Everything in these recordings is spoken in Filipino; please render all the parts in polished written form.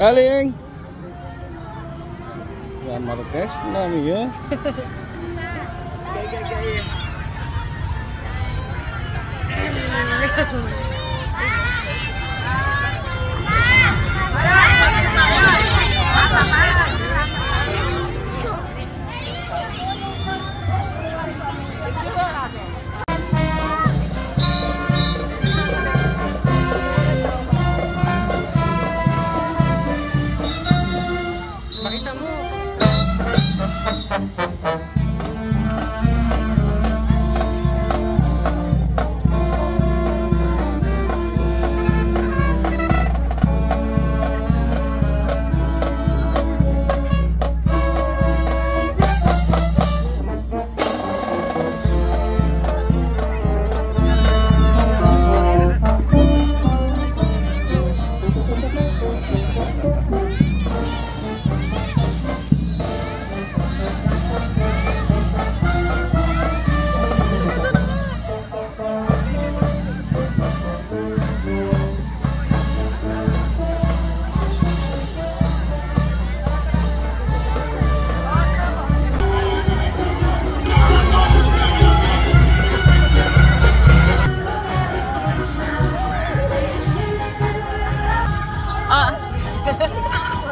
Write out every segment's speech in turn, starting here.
Galing. Yan Marquez namanya. Pakita mo.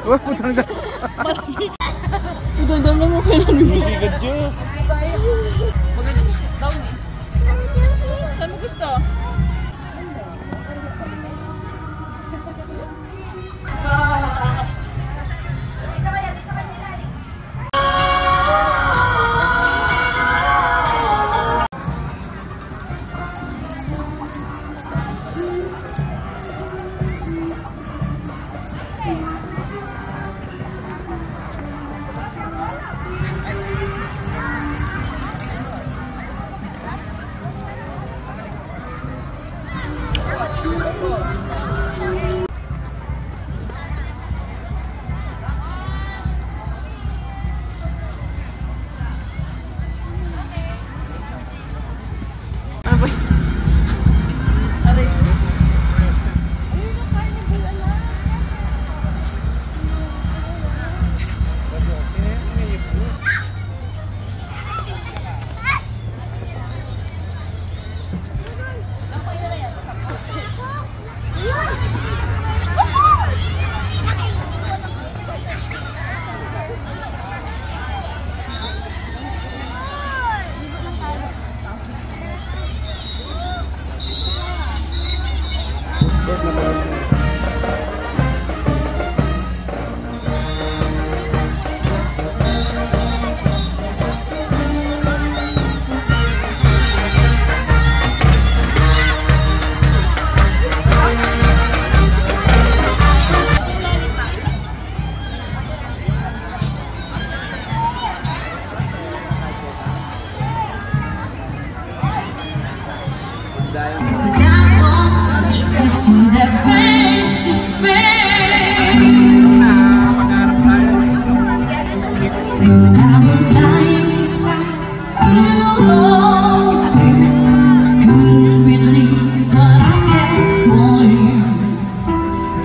Wah, putang dah. Putang dah mo kayo na. Masih kecil. Maganda daw ni. Saan mo gusto? To the face to face, I was dying inside too long. Couldn't believe what I felt for you.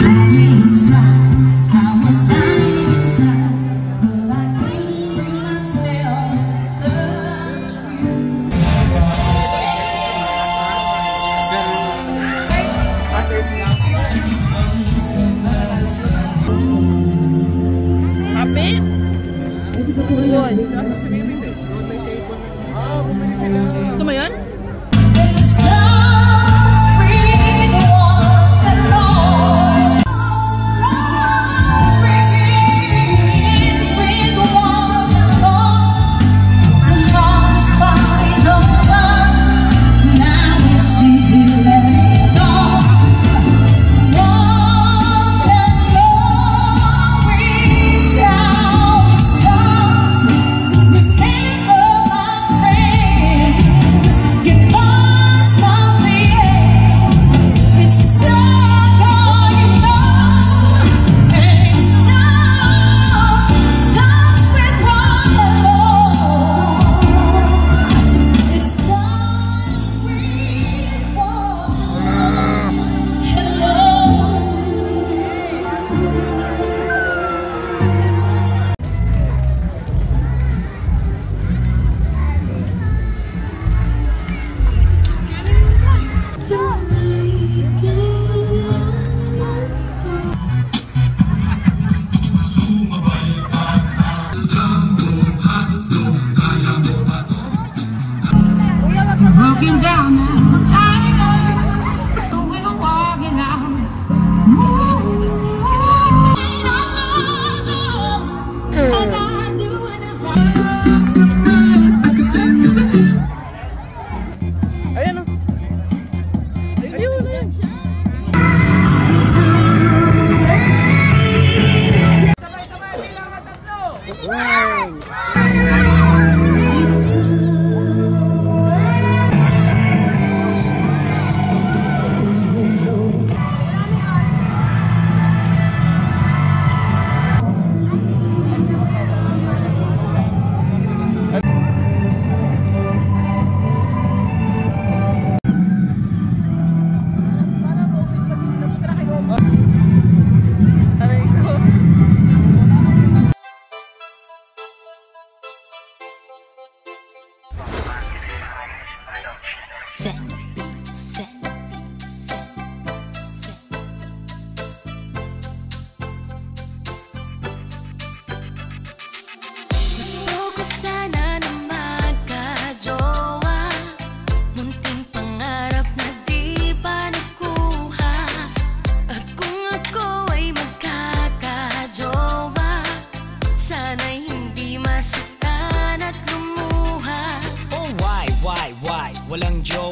Dying inside, I was dying inside, but I couldn't bring myself to touch you. Somebody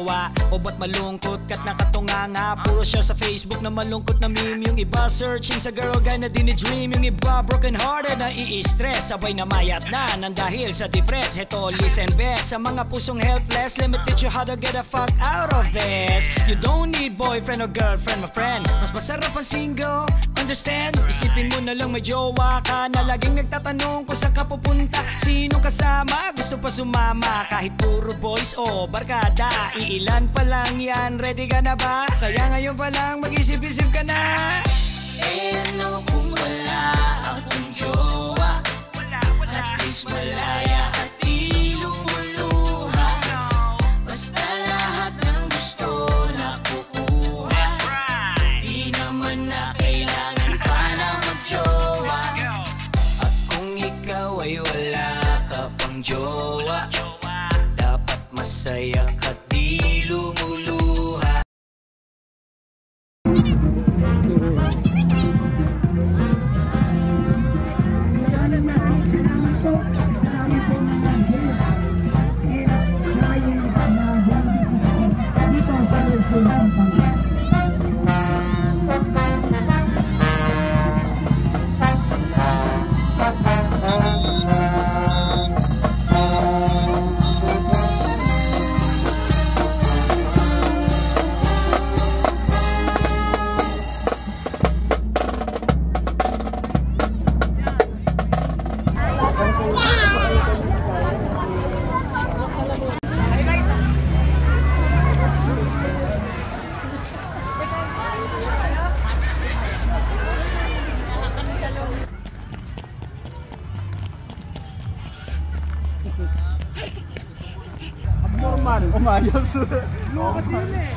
jowa. O ba't malungkot ka't nakatunganga? Puro share sa Facebook na malungkot na meme. Yung iba searching sa girl guy na dinidream. Yung iba broken hearted na i-stress. Sabay na mayat na nang dahil sa depress. Heto listen best sa mga pusong helpless. Let me teach you how to get the fuck out of this. You don't need boyfriend or girlfriend, my friend. Mas masarap ang single, understand? Isipin mo na lang may jowa ka na laging nagtatanong kung saan ka pupunta. Sinong kasama? Gusto pa sumama? Kahit puro boys o barkada, iilan pa lang yan, ready ka na ba? Kaya ngayon pa lang mag-isip-isip ka na. Ano kung wala akong jowa? At least malaya at di lumuluha. Basta lahat ng gusto nakukuha. Di naman na kailangan pa na magjowa. At kung ikaw ay wala ka pang jowa, dapat masaya ka di lumuluha. Normal, umayos. Lukas yun eh.